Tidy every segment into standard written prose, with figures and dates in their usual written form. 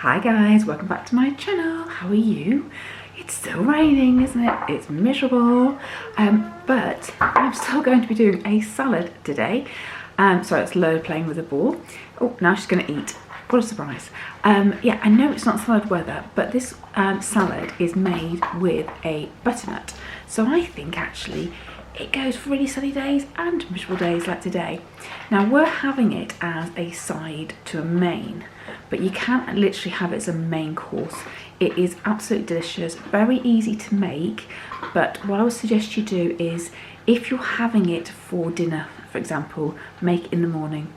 Hi guys, welcome back to my channel. How are you? It's still raining, isn't it? It's miserable, but I'm still going to be doing a salad today. Sorry, it's Lola playing with a ball. Oh, now she's going to eat. What a surprise. Yeah, I know it's not salad weather, but this salad is made with a butternut. So I think actually it goes for really sunny days and miserable days like today. Now we're having it as a side to a main, but you can literally have it as a main course. It is absolutely delicious, very easy to make, but what I would suggest you do is, if you're having it for dinner, for example, make it in the morning.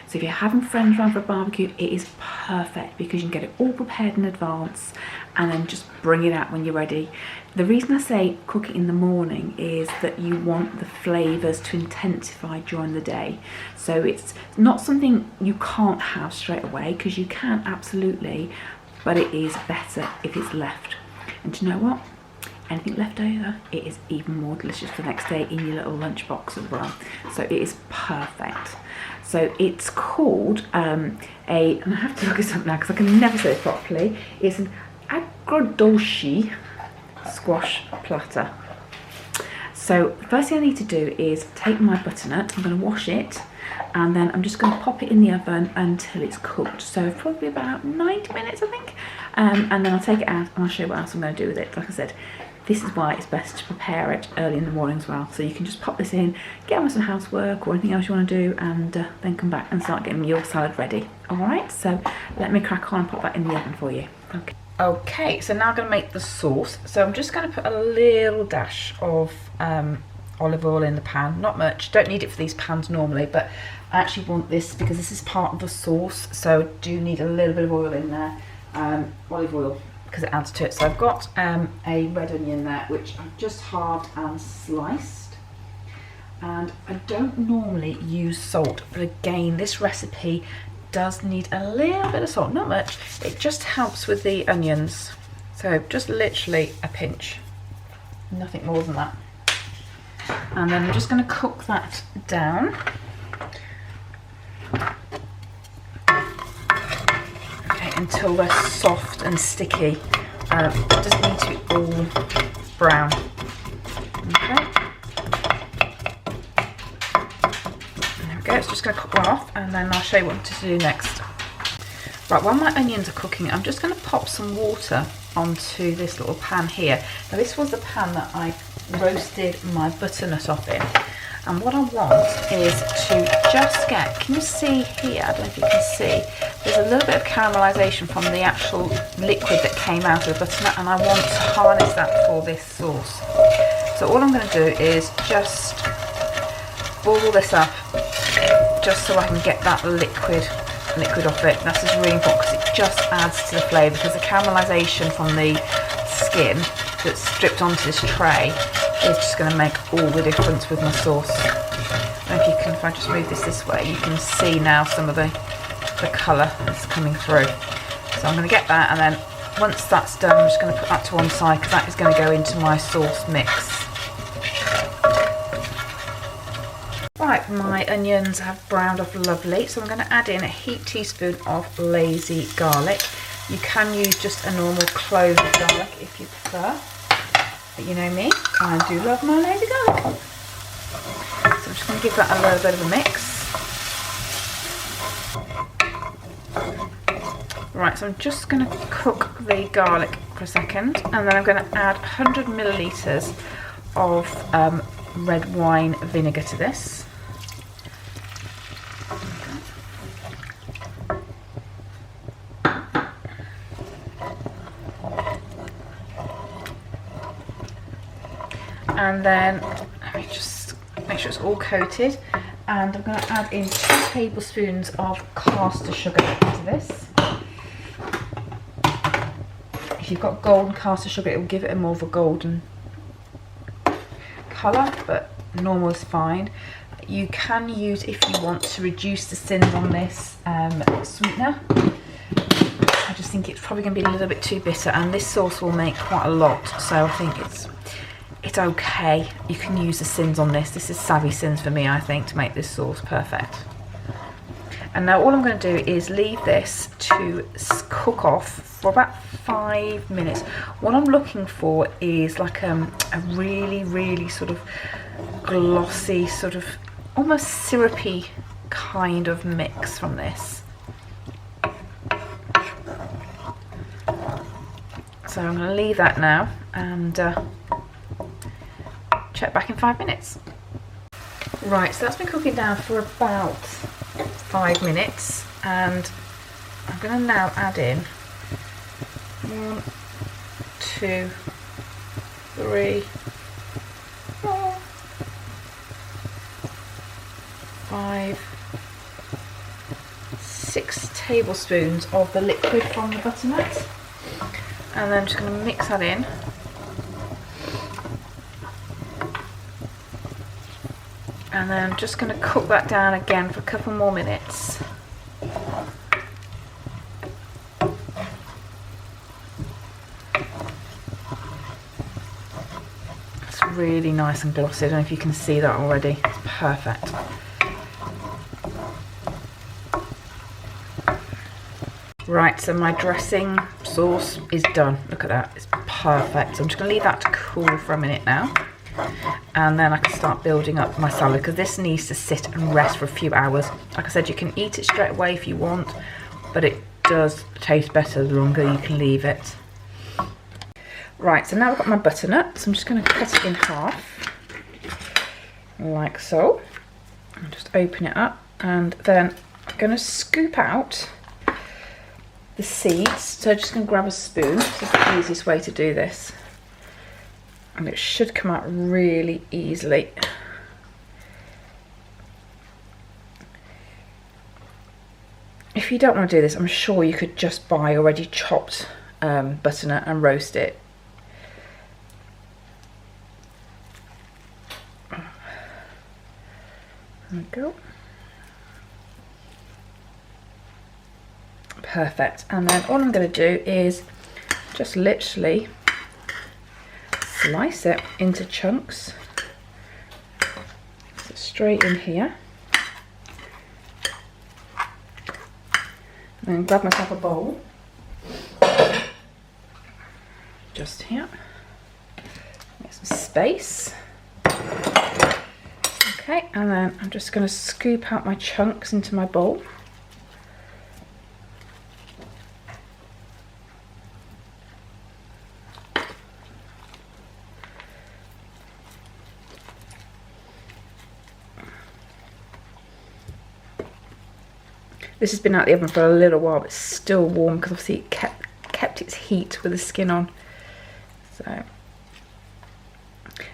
So if you're having friends around for a barbecue, it is perfect because you can get it all prepared in advance and then just bring it out when you're ready. The reason I say cook it in the morning is that you want the flavours to intensify during the day. So it's not something you can't have straight away, because you can absolutely, but it is better if it's left. And do you know what? Anything left over, it is even more delicious the next day in your little lunchbox as well. So it is perfect. So it's called and I have to look it up now because I can never say it properly. It's an agrodolce squash platter. So the first thing I need to do is take my butternut. I'm going to wash it, and then I'm just going to pop it in the oven until it's cooked. So probably about 90 minutes, I think. And then I'll take it out and I'll show you what else I'm going to do with it. Like I said, this is why it's best to prepare it early in the morning as well. So you can just pop this in, get on with some housework or anything else you want to do, and then come back and start getting your salad ready. All right, so let me crack on and pop that in the oven for you. Okay, so now I'm going to make the sauce. So I'm just going to put a little dash of olive oil in the pan. Not much, don't need it for these pans normally, but I actually want this because this is part of the sauce. So I do need a little bit of oil in there, olive oil, because it adds to it. So I've got a red onion there, which I've just halved and sliced. And I don't normally use salt, but again, this recipe does need a little bit of salt, not much. It just helps with the onions. So just literally a pinch, nothing more than that. And then I'm just going to cook that down. Until they're soft and sticky. It doesn't need to be all brown. Okay. There we go, it's just going to cook that off, and then I'll show you what to do next. Right, while my onions are cooking, I'm just going to pop some water onto this little pan here. Now this was the pan that I roasted my butternut off in. And what I want is to just get, can you see here, I don't know if you can see, there's a little bit of caramelisation from the actual liquid that came out of the butternut, and I want to harness that for this sauce. So all I'm going to do is just boil this up, just so I can get that liquid off it. This is really important because it just adds to the flavour, because the caramelisation from the skin that's stripped onto this tray is just going to make all the difference with my sauce. And if I just move this way, you can see now some of the colour that's coming through. So I'm going to get that, and then once that's done, I'm just going to put that to one side, because that is going to go into my sauce mix. Right, my onions have browned off lovely, so I'm going to add in a heaped teaspoon of lazy garlic. You can use just a normal clove of garlic if you prefer. But you know me, I do love my lazy garlic. So I'm just going to give that a little bit of a mix. Right, so I'm just going to cook the garlic for a second, and then I'm going to add 100 millilitres of red wine vinegar to this. And then let me just make sure it's all coated, and I'm going to add in 2 tablespoons of caster sugar into this. If you've got golden caster sugar, it will give it a more of a golden colour, but normal is fine. You can use, if you want to reduce the sins on this, sweetener. I just think it's probably going to be a little bit too bitter, and this sauce will make quite a lot, so I think it's okay. You can use the sins on this. This is savvy sins for me, I think, to make this sauce perfect. And now all I'm going to do is leave this to cook off for about 5 minutes. What I'm looking for is like a really sort of glossy, sort of almost syrupy kind of mix from this. So I'm going to leave that now and check back in 5 minutes. Right, so that's been cooking down for about 5 minutes, and I'm going to now add in 1, 2, 3, 4, 5, 6 tablespoons of the liquid from the butternut, and then I'm just going to mix that in. And then I'm just going to cook that down again for a couple more minutes. It's really nice and glossy. I don't know if you can see that already. It's perfect. Right, so my dressing sauce is done. Look at that, it's perfect. So I'm just going to leave that to cool for a minute now. And then I can start building up my salad, because this needs to sit and rest for a few hours. Like I said, you can eat it straight away if you want, but it does taste better the longer you can leave it. Right, so now I've got my butternut, so I'm just going to cut it in half, like so. I'll just open it up, and then I'm going to scoop out the seeds. So I'm just going to grab a spoon. This is the easiest way to do this. And it should come out really easily. If you don't want to do this, I'm sure you could just buy already chopped butternut and roast it. There we go. Perfect. And then all I'm going to do is just literally slice it into chunks, so straight in here, and then grab myself a bowl, just here, get some space. Okay, and then I'm just going to scoop out my chunks into my bowl. This has been out of the oven for a little while, but it's still warm because obviously it kept its heat with the skin on. So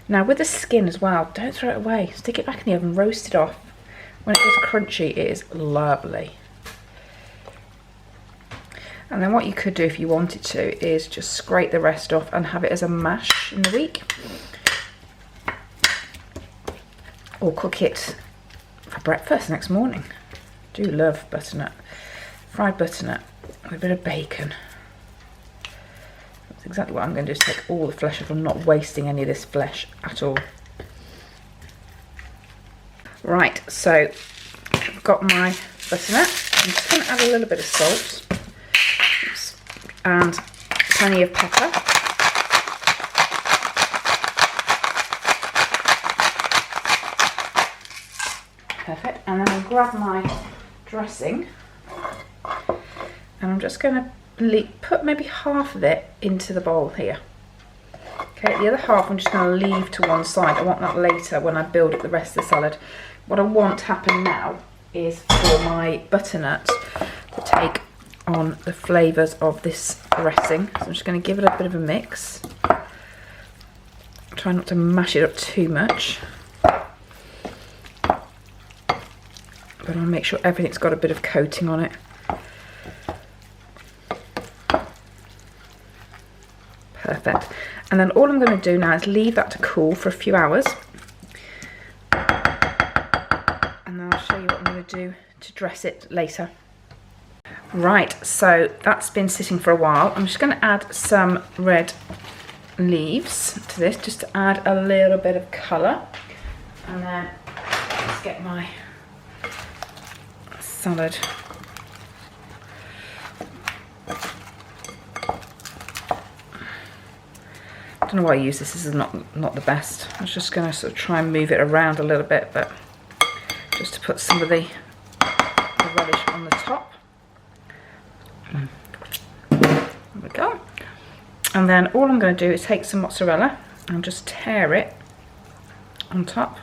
now with the skin as well, don't throw it away. Stick it back in the oven, roast it off. When it gets crunchy, it is lovely. And then what you could do if you wanted to is just scrape the rest off and have it as a mash in the week, or cook it for breakfast next morning. I do love butternut, fried butternut with a bit of bacon. That's exactly what I'm going to do, is take all the flesh off. I'm not wasting any of this flesh at all. Right, so I've got my butternut. I'm just going to add a little bit of salt. Oops, and plenty of pepper. Perfect. And then I'll grab my dressing, and I'm just going to put maybe half of it into the bowl here. Okay, the other half I'm just going to leave to one side. I want that later when I build up the rest of the salad. What I want to happen now is for my butternut to take on the flavours of this dressing. So I'm just going to give it a bit of a mix. Try not to mash it up too much, but I'll make sure everything's got a bit of coating on it. Perfect. And then all I'm going to do now is leave that to cool for a few hours. And then I'll show you what I'm going to do to dress it later. Right, so that's been sitting for a while. I'm just going to add some red leaves to this, just to add a little bit of colour. And then let's get my salad. I don't know why I use this. This is not the best. I was just going to sort of try and move it around a little bit, but just to put some of the relish on the top. There we go. And then all I'm going to do is take some mozzarella and just tear it on top.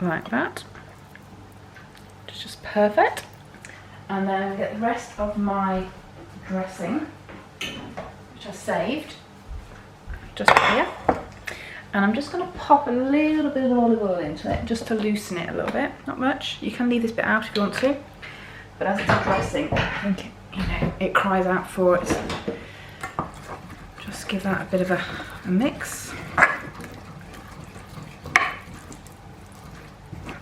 Like that. It's just perfect. And then get the rest of my dressing, which I saved, just here. And I'm just going to pop a little bit of olive oil into it, just to loosen it a little bit. Not much. You can leave this bit out if you want to. But as it's a dressing, I think it cries out for it. Just give that a bit of a mix.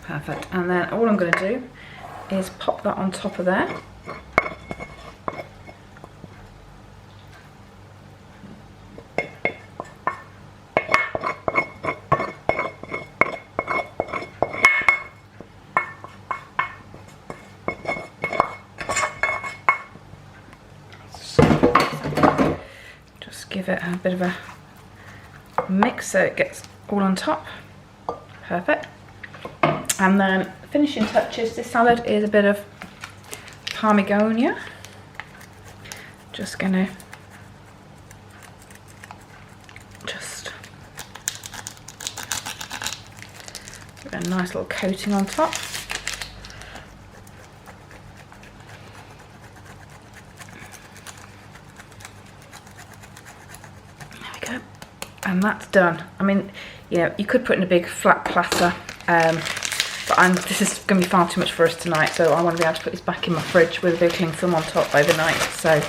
Perfect. And then all I'm going to do is pop that on top of there. Just give it a bit of a mix so it gets all on top. Perfect. And then finishing touches, this salad is a bit of Parmigiana. Just gonna give it a nice little coating on top. There we go. And that's done. I mean, you know, you could put in a big flat platter, but this is going to be far too much for us tonight, so I want to be able to put this back in my fridge with a big cling film on top overnight. So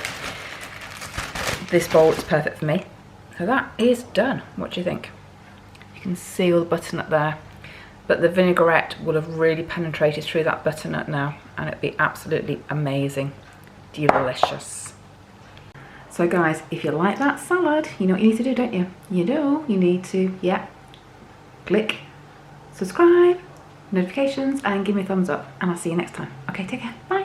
this bowl is perfect for me. So that is done. What do you think? You can see all the butternut there, but the vinaigrette will have really penetrated through that butternut now, and it'd be absolutely amazing. Delicious. So guys, if you like that salad, you know what you need to do, don't you? You do. You need to, click subscribe, notifications, and give me a thumbs up, and I'll see you next time. Okay, take care. Bye.